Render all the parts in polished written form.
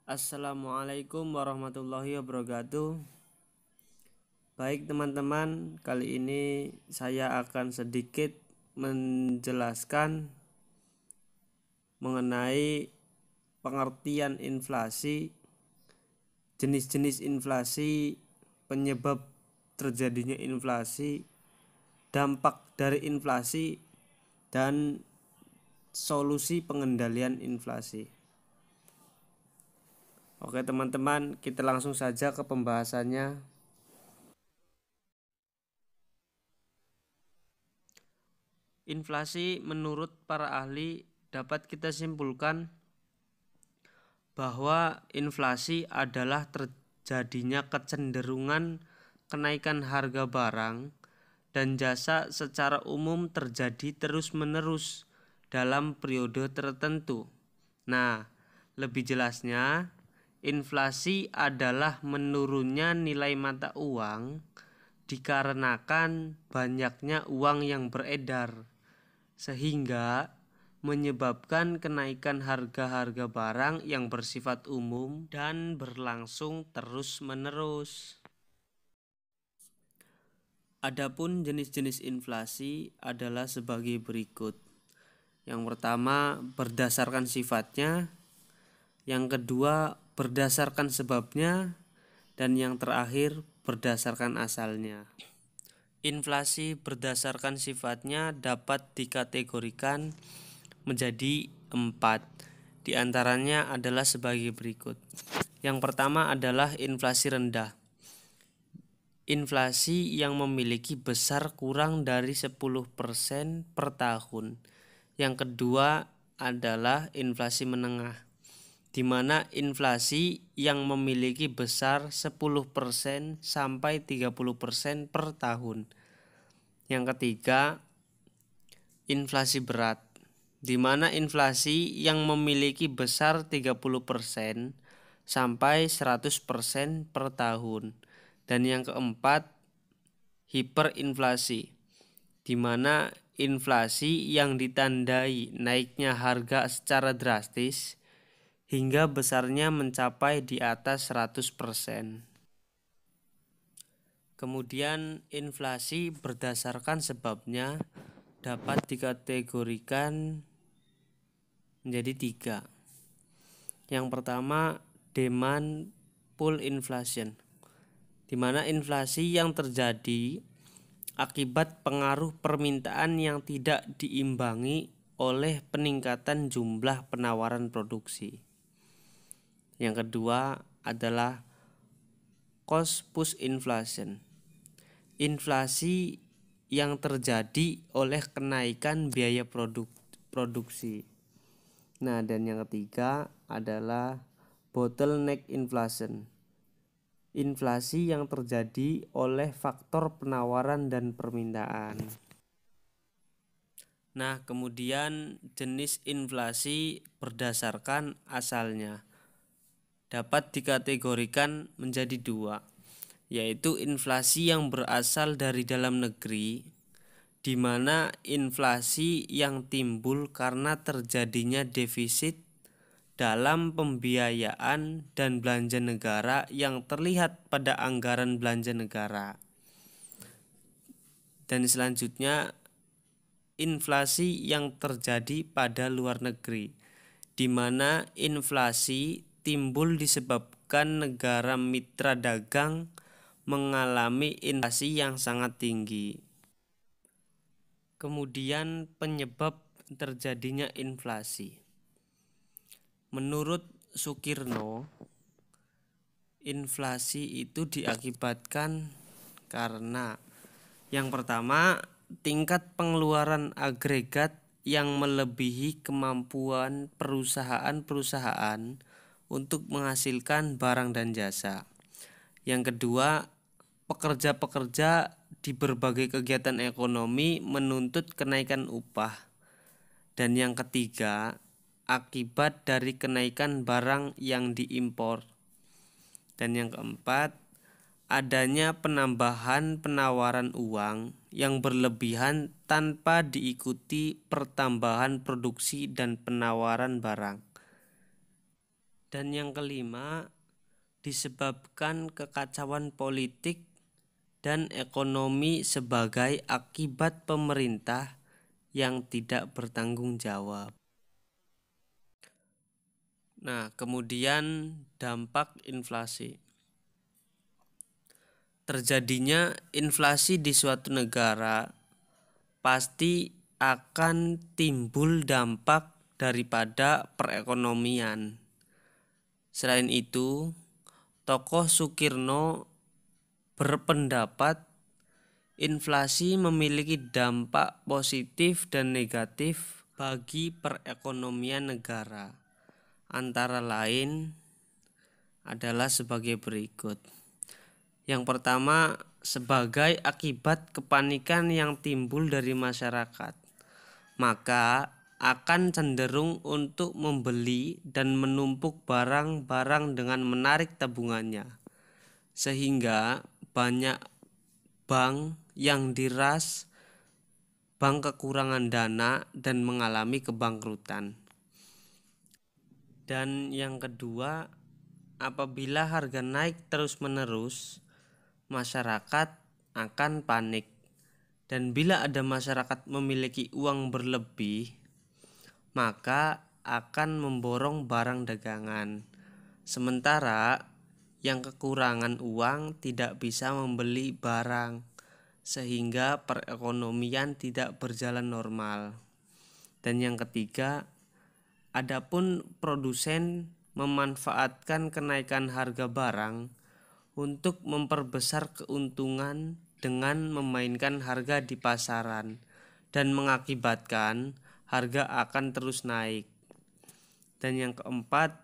Assalamualaikum warahmatullahi wabarakatuh. Baik teman-teman, kali ini saya akan sedikit menjelaskan mengenai pengertian inflasi, jenis-jenis inflasi, penyebab terjadinya inflasi, dampak dari inflasi, dan solusi pengendalian inflasi. Oke teman-teman, kita langsung saja ke pembahasannya. Inflasi menurut para ahli dapat kita simpulkan bahwa inflasi adalah terjadinya kecenderungan kenaikan harga barang dan jasa secara umum terjadi terus-menerus dalam periode tertentu. Nah, lebih jelasnya, inflasi adalah menurunnya nilai mata uang dikarenakan banyaknya uang yang beredar, sehingga menyebabkan kenaikan harga-harga barang yang bersifat umum dan berlangsung terus-menerus. Adapun jenis-jenis inflasi adalah sebagai berikut. Yang pertama, berdasarkan sifatnya. Yang kedua, berdasarkan sebabnya. Dan yang terakhir, berdasarkan asalnya. Inflasi berdasarkan sifatnya dapat dikategorikan menjadi 4. Di antaranya adalah sebagai berikut. Yang pertama adalah inflasi rendah. Inflasi yang memiliki besar kurang dari 10% per tahun. Yang kedua adalah inflasi menengah, di mana inflasi yang memiliki besar 10% sampai 30% per tahun. Yang ketiga, inflasi berat, di mana inflasi yang memiliki besar 30% sampai 100% per tahun. Dan yang keempat, hiperinflasi, di mana inflasi yang ditandai naiknya harga secara drastis hingga besarnya mencapai di atas 100%. Kemudian inflasi berdasarkan sebabnya dapat dikategorikan menjadi 3. Yang pertama, demand pull inflation, di mana inflasi yang terjadi akibat pengaruh permintaan yang tidak diimbangi oleh peningkatan jumlah penawaran produksi. Yang kedua adalah cost push inflation, inflasi yang terjadi oleh kenaikan biaya produksi. Nah, dan yang ketiga adalah bottleneck inflation, inflasi yang terjadi oleh faktor penawaran dan permintaan. Nah, kemudian jenis inflasi berdasarkan asalnya dapat dikategorikan menjadi 2, yaitu inflasi yang berasal dari dalam negeri, di mana inflasi yang timbul karena terjadinya defisit dalam pembiayaan dan belanja negara yang terlihat pada anggaran belanja negara. Dan selanjutnya, inflasi yang terjadi pada luar negeri, di mana inflasi timbul disebabkan negara mitra dagang mengalami inflasi yang sangat tinggi. Kemudian penyebab terjadinya inflasi. Menurut Sukirno, inflasi itu diakibatkan karena yang pertama, tingkat pengeluaran agregat yang melebihi kemampuan perusahaan-perusahaan untuk menghasilkan barang dan jasa. Yang kedua, pekerja-pekerja di berbagai kegiatan ekonomi menuntut kenaikan upah. Dan yang ketiga, akibat dari kenaikan barang yang diimpor. Dan yang keempat, adanya penambahan penawaran uang yang berlebihan tanpa diikuti pertambahan produksi dan penawaran barang. Dan yang kelima, disebabkan kekacauan politik dan ekonomi sebagai akibat pemerintah yang tidak bertanggung jawab. Nah, kemudian dampak inflasi. Terjadinya inflasi di suatu negara pasti akan timbul dampak daripada perekonomian. Selain itu, tokoh Sukirno berpendapat inflasi memiliki dampak positif dan negatif bagi perekonomian negara. Antara lain adalah sebagai berikut. Yang pertama, sebagai akibat kepanikan yang timbul dari masyarakat, maka akan cenderung untuk membeli dan menumpuk barang-barang dengan menarik tabungannya, sehingga banyak bank yang diras bank kekurangan dana dan mengalami kebangkrutan. Dan yang kedua, apabila harga naik terus-menerus, masyarakat akan panik. Dan bila ada masyarakat memiliki uang berlebih, maka akan memborong barang dagangan. Sementara yang kekurangan uang tidak bisa membeli barang, sehingga perekonomian tidak berjalan normal. Dan yang ketiga, adapun produsen memanfaatkan kenaikan harga barang untuk memperbesar keuntungan dengan memainkan harga di pasaran dan mengakibatkan harga akan terus naik. Dan yang keempat,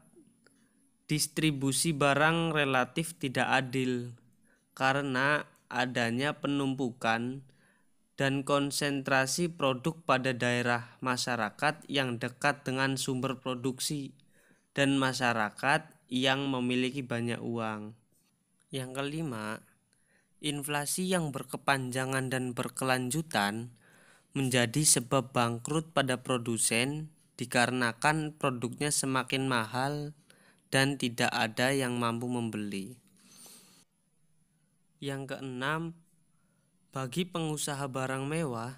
distribusi barang relatif tidak adil karena adanya penumpukan dan konsentrasi produk pada daerah masyarakat yang dekat dengan sumber produksi dan masyarakat yang memiliki banyak uang. Yang kelima, inflasi yang berkepanjangan dan berkelanjutan menjadi sebab bangkrut pada produsen dikarenakan produknya semakin mahal dan tidak ada yang mampu membeli. Yang keenam, bagi pengusaha barang mewah,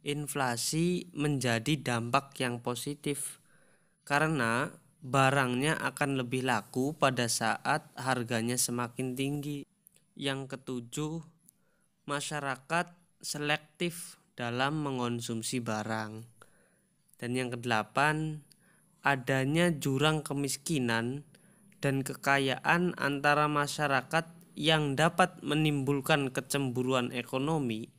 inflasi menjadi dampak yang positif karena barangnya akan lebih laku pada saat harganya semakin tinggi. Yang ketujuh, masyarakat selektif dalam mengonsumsi barang. Dan yang kedelapan, adanya jurang kemiskinan dan kekayaan antara masyarakat yang dapat menimbulkan kecemburuan ekonomi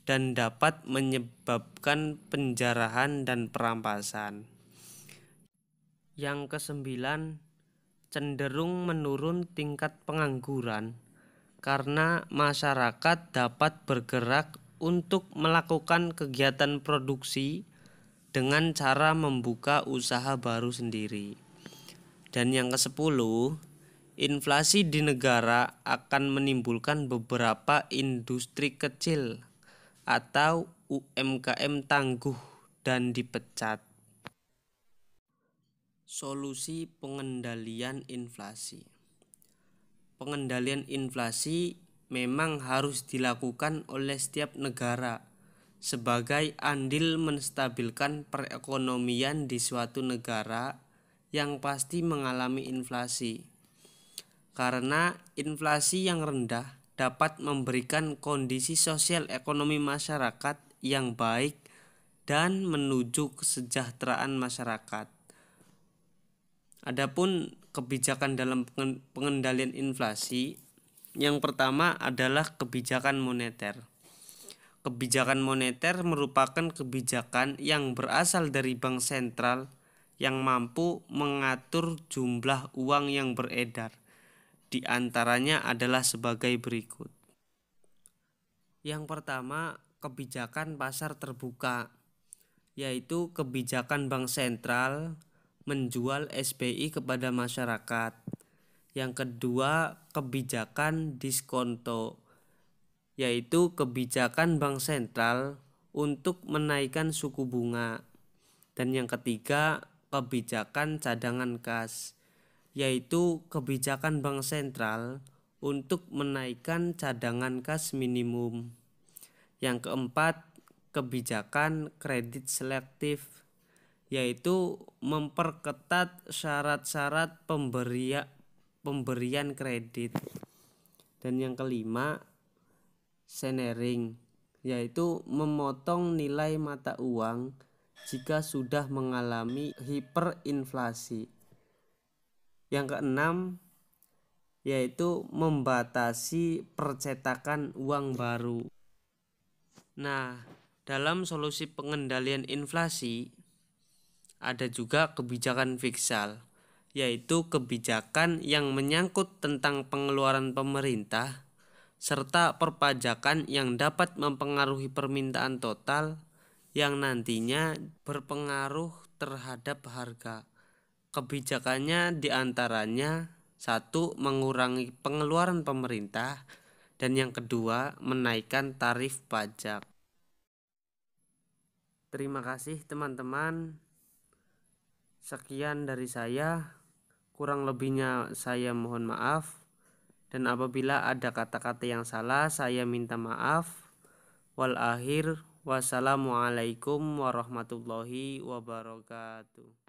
dan dapat menyebabkan penjarahan dan perampasan. Yang kesembilan, cenderung menurun tingkat pengangguran karena masyarakat dapat bergerak untuk melakukan kegiatan produksi dengan cara membuka usaha baru sendiri. Dan yang kesepuluh, inflasi di negara akan menimbulkan beberapa industri kecil atau UMKM tangguh dan dipecat. Solusi pengendalian inflasi. Pengendalian inflasi memang harus dilakukan oleh setiap negara sebagai andil menstabilkan perekonomian di suatu negara yang pasti mengalami inflasi. Karena inflasi yang rendah dapat memberikan kondisi sosial ekonomi masyarakat yang baik dan menuju kesejahteraan masyarakat. Adapun kebijakan dalam pengendalian inflasi, yang pertama adalah kebijakan moneter. Kebijakan moneter merupakan kebijakan yang berasal dari bank sentral yang mampu mengatur jumlah uang yang beredar. Di antaranya adalah sebagai berikut. Yang pertama, kebijakan pasar terbuka, yaitu kebijakan bank sentral menjual SBI kepada masyarakat. Yang kedua, kebijakan diskonto, yaitu kebijakan bank sentral untuk menaikkan suku bunga. Dan yang ketiga, kebijakan cadangan kas, yaitu kebijakan bank sentral untuk menaikkan cadangan kas minimum. Yang keempat, kebijakan kredit selektif, yaitu memperketat syarat-syarat pemberian kredit. Dan yang kelima, sharing, yaitu memotong nilai mata uang jika sudah mengalami hiperinflasi. Yang keenam, yaitu membatasi percetakan uang baru. Nah, dalam solusi pengendalian inflasi ada juga kebijakan fiskal, yaitu kebijakan yang menyangkut tentang pengeluaran pemerintah serta perpajakan yang dapat mempengaruhi permintaan total yang nantinya berpengaruh terhadap harga. Kebijakannya diantaranya: 1. Mengurangi pengeluaran pemerintah, dan yang kedua, menaikkan tarif pajak. Terima kasih teman-teman. Sekian dari saya. Kurang lebihnya saya mohon maaf. Dan apabila ada kata-kata yang salah, saya minta maaf. Wassalamualaikum warahmatullahi wabarakatuh.